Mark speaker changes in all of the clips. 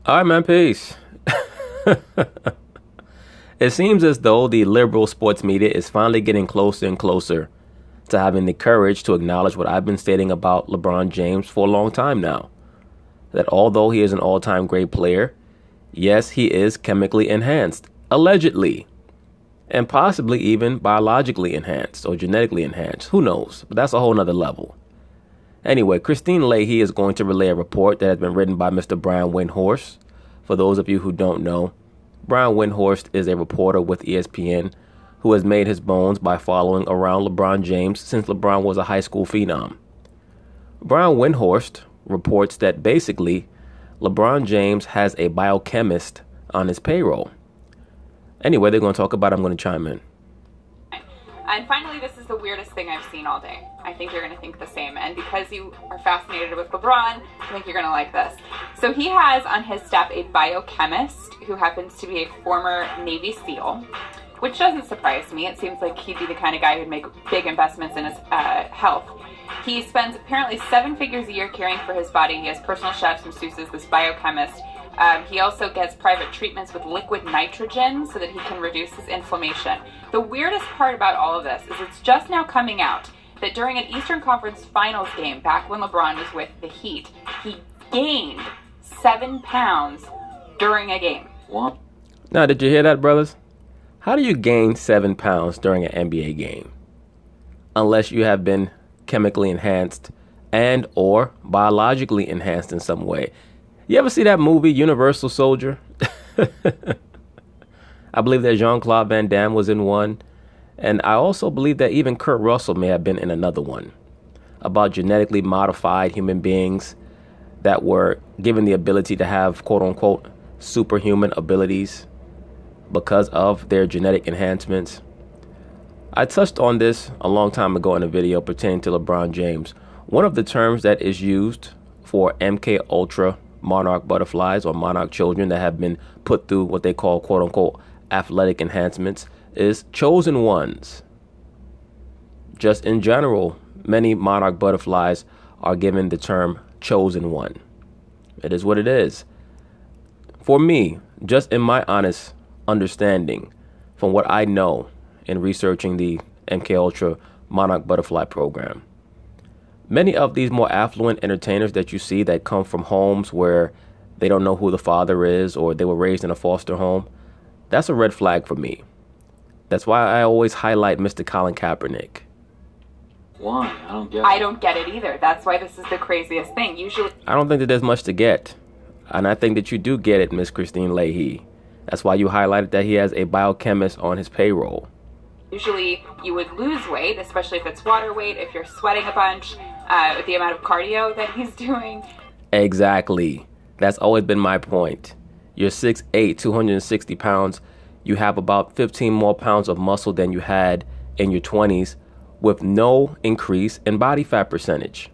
Speaker 1: All right, man, peace. It seems as though the liberal sports media is finally getting closer and closer to having the courage to acknowledge what I've been stating about LeBron James for a long time now. That although he is an all-time great player, yes, he is chemically enhanced, allegedly, and possibly even biologically enhanced or genetically enhanced. Who knows? But that's a whole nother level. Anyway, Christine Leahy is going to relay a report that has been written by Mr. Brian Windhorst. For those of you who don't know, Brian Windhorst is a reporter with ESPN who has made his bones by following around LeBron James since LeBron was a high school phenom. Brian Windhorst reports that basically LeBron James has a biochemist on his payroll. Anyway, they're going to talk about it. I'm going to chime in.
Speaker 2: And finally, this is the weirdest thing I've seen all day. I think you're going to think the same. And because you are fascinated with LeBron, I think you're going to like this. So he has on his staff a biochemist who happens to be a former Navy SEAL, which doesn't surprise me. It seems like he'd be the kind of guy who'd make big investments in his health. He spends apparently 7 figures a year caring for his body. He has personal chefs, masseuses, this biochemist. He also gets private treatments with liquid nitrogen so that he can reduce his inflammation. The weirdest part about all of this is it's just now coming out that during an Eastern Conference Finals game, back when LeBron was with the Heat, he gained 7 pounds during a game.
Speaker 1: What? Now, did you hear that, brothers? How do you gain 7 pounds during an NBA game? Unless you have been chemically enhanced and or biologically enhanced in some way. You ever see that movie, Universal Soldier? I believe that Jean-Claude Van Damme was in one. And I also believe that even Kurt Russell may have been in another one. About genetically modified human beings that were given the ability to have, quote-unquote, superhuman abilities because of their genetic enhancements. I touched on this a long time ago in a video pertaining to LeBron James. One of the terms that is used for MK Ultra monarch butterflies or monarch children that have been put through what they call quote unquote athletic enhancements is chosen ones. Just in general, many monarch butterflies are given the term chosen one. It is what it is. For me, just in my honest understanding from what I know in researching the MK Ultra monarch butterfly program, many of these more affluent entertainers that you see that come from homes where they don't know who the father is or they were raised in a foster home, that's a red flag for me. That's why I always highlight Mr. Colin Kaepernick.
Speaker 3: Why?
Speaker 2: I don't get it either. That's why this is the craziest thing. Usually,
Speaker 1: I don't think that there's much to get. And I think that you do get it, Miss Christine Leahy. That's why you highlighted that he has a biochemist on his payroll.
Speaker 2: Usually you would lose weight, especially if it's water weight, if you're sweating a bunch, with the amount of cardio that he's doing.
Speaker 1: Exactly. That's always been my point. You're 6'8", 260 pounds. You have about 15 more pounds of muscle than you had in your 20s with no increase in body fat percentage.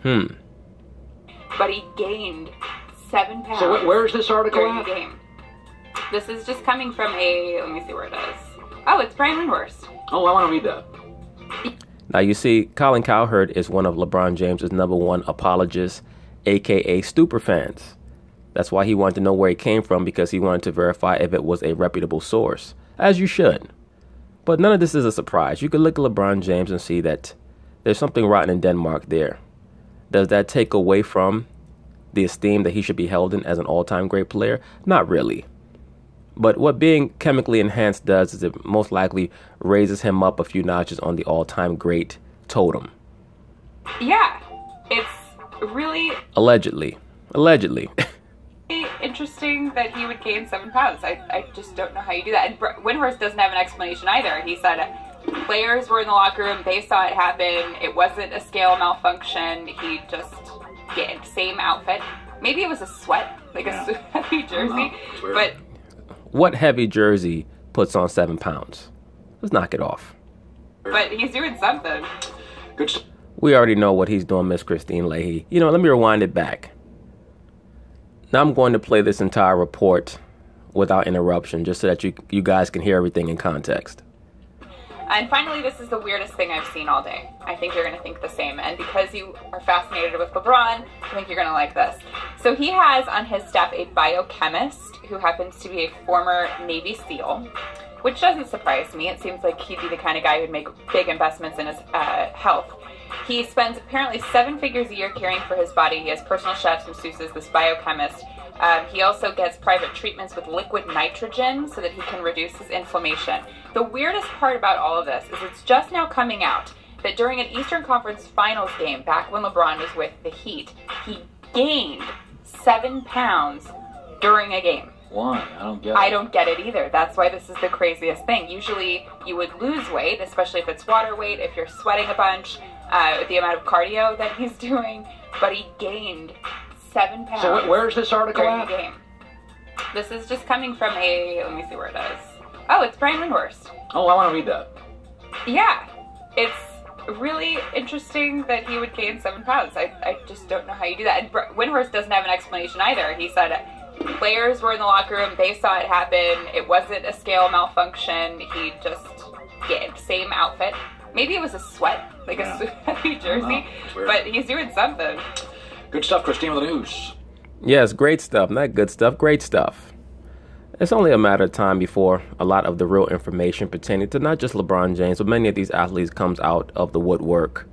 Speaker 2: But he gained 7 pounds.
Speaker 3: So where is this article
Speaker 2: during
Speaker 3: at?
Speaker 2: the game. This is just coming from let me see where it is. Oh, it's Brian Windhorst.
Speaker 3: Oh, I want to read that.
Speaker 1: Now, you see, Colin Cowherd is one of LeBron James's #1 apologists, a.k.a. Stupor fans. That's why he wanted to know where it came from, because he wanted to verify if it was a reputable source, as you should. But none of this is a surprise. You can look at LeBron James and see that there's something rotten in Denmark there. Does that take away from the esteem that he should be held in as an all-time great player? Not really. But what being chemically enhanced does is it most likely raises him up a few notches on the all-time great totem.
Speaker 2: Yeah, it's really...
Speaker 1: Allegedly.
Speaker 2: Interesting that he would gain 7 pounds. I just don't know how you do that. And Windhorst doesn't have an explanation either. He said players were in the locker room, they saw it happen, it wasn't a scale malfunction, he just get same outfit. Maybe it was a sweat, like a heavy jersey, but...
Speaker 1: What heavy jersey puts on 7 pounds? Let's knock it off.
Speaker 2: But he's doing something.
Speaker 3: Good.
Speaker 1: We already know what he's doing, Miss Christine Leahy. You know, let me rewind it back. Now I'm going to play this entire report without interruption, just so that you guys can hear everything in context.
Speaker 2: And finally, this is the weirdest thing I've seen all day. I think you're going to think the same. And because you are fascinated with LeBron, I think you're going to like this. So he has on his staff a biochemist who happens to be a former Navy SEAL, which doesn't surprise me. It seems like he'd be the kind of guy who'd make big investments in his health. He spends apparently 7 figures a year caring for his body. He has personal chefs, masseuses, this biochemist. He also gets private treatments with liquid nitrogen so that he can reduce his inflammation. The weirdest part about all of this is it's just now coming out that during an Eastern Conference Finals game, back when LeBron was with the Heat, he gained 7 pounds during a game.
Speaker 3: Why? I don't get it.
Speaker 2: I don't get it either. That's why this is the craziest thing. Usually you would lose weight, especially if it's water weight, if you're sweating a bunch, the amount of cardio that he's doing, but he gained 7 pounds.
Speaker 3: So where's this article
Speaker 2: during
Speaker 3: at?
Speaker 2: the game. This is just coming from let me see where it is. Oh, it's Brian Windhorst.
Speaker 3: Oh, I want to read that.
Speaker 2: Yeah, it's really interesting that he would gain 7 pounds. I just don't know how you do that. And Windhorst doesn't have an explanation either. He said players were in the locker room, they saw it happen, it wasn't a scale malfunction, he just same outfit. Maybe it was a sweat, like a sweaty jersey, but he's doing something.
Speaker 3: Good stuff, Christine, with the news.
Speaker 1: Yes, great stuff. Not good stuff, great stuff. It's only a matter of time before a lot of the real information pertaining to not just LeBron James, but many of these athletes comes out of the woodwork.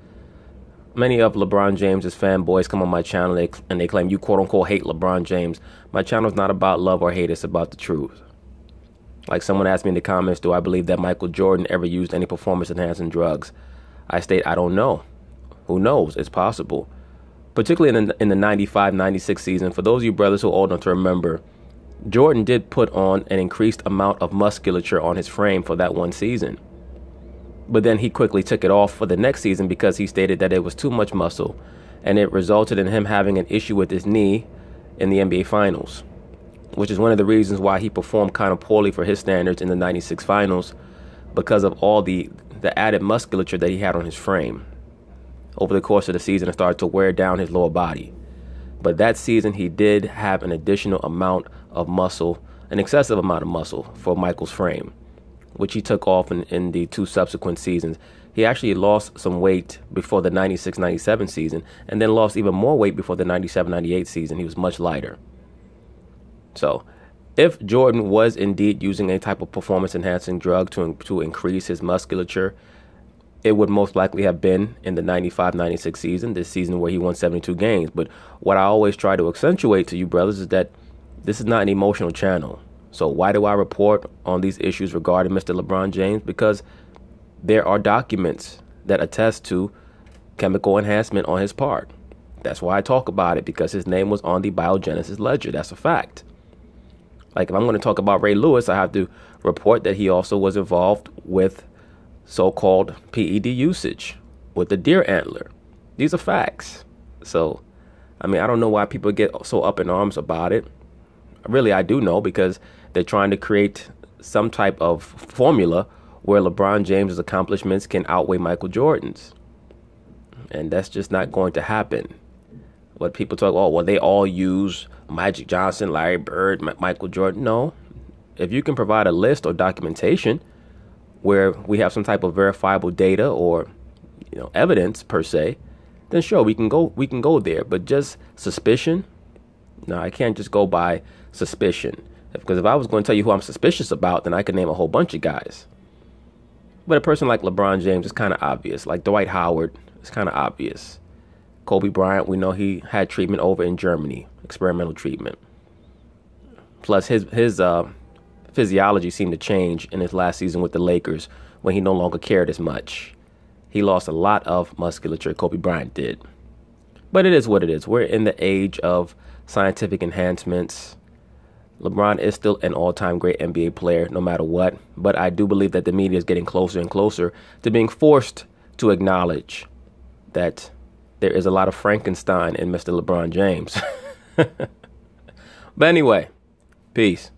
Speaker 1: Many of LeBron James's fanboys come on my channel and they claim you quote-unquote hate LeBron James. My channel is not about love or hate, it's about the truth. Like someone asked me in the comments, do I believe that Michael Jordan ever used any performance-enhancing drugs? I state, I don't know. Who knows? It's possible. Particularly in the 95-96 season, for those of you brothers who are old enough to remember, Jordan did put on an increased amount of musculature on his frame for that one season. But then he quickly took it off for the next season because he stated that it was too much muscle, and it resulted in him having an issue with his knee in the NBA Finals, which is one of the reasons why he performed kind of poorly for his standards in the 96 Finals, because of all the added musculature that he had on his frame. Over the course of the season, it started to wear down his lower body. But that season, he did have an additional amount of muscle, an excessive amount of muscle for Michael's frame, which he took off in the 2 subsequent seasons. He actually lost some weight before the 96-97 season, and then lost even more weight before the 97-98 season. He was much lighter. So, if Jordan was indeed using a type of performance-enhancing drug to increase his musculature, it would most likely have been in the 95-96 season, this season where he won 72 games. But what I always try to accentuate to you brothers is that this is not an emotional channel. So why do I report on these issues regarding Mr. LeBron James? Because there are documents that attest to chemical enhancement on his part. That's why I talk about it, because his name was on the biogenesis ledger. That's a fact. Like if I'm going to talk about Ray Lewis, I have to report that he also was involved with so-called PED usage with the deer antler. These are facts. So, I mean, I don't know why people get so up in arms about it. Really, I do know, because they're trying to create some type of formula where LeBron James's accomplishments can outweigh Michael Jordan's. And that's just not going to happen. What people talk, oh, well, they all use Magic Johnson, Larry Bird, Michael Jordan. No. If you can provide a list or documentation where we have some type of verifiable data or, evidence per se, then sure, we can go there. But just suspicion, no, I can't just go by suspicion. Because if I was going to tell you who I'm suspicious about, then I could name a whole bunch of guys. But a person like LeBron James is kind of obvious. Like Dwight Howard, it's kind of obvious. Kobe Bryant, we know he had treatment over in Germany, experimental treatment. Plus his physiology seemed to change in his last season with the Lakers when he no longer cared as much. He lost a lot of musculature, Kobe Bryant did. But it is what it is. We're in the age of scientific enhancements. LeBron is still an all-time great NBA player, no matter what. But I do believe that the media is getting closer and closer to being forced to acknowledge that there is a lot of Frankenstein in Mr. LeBron James. But anyway, peace.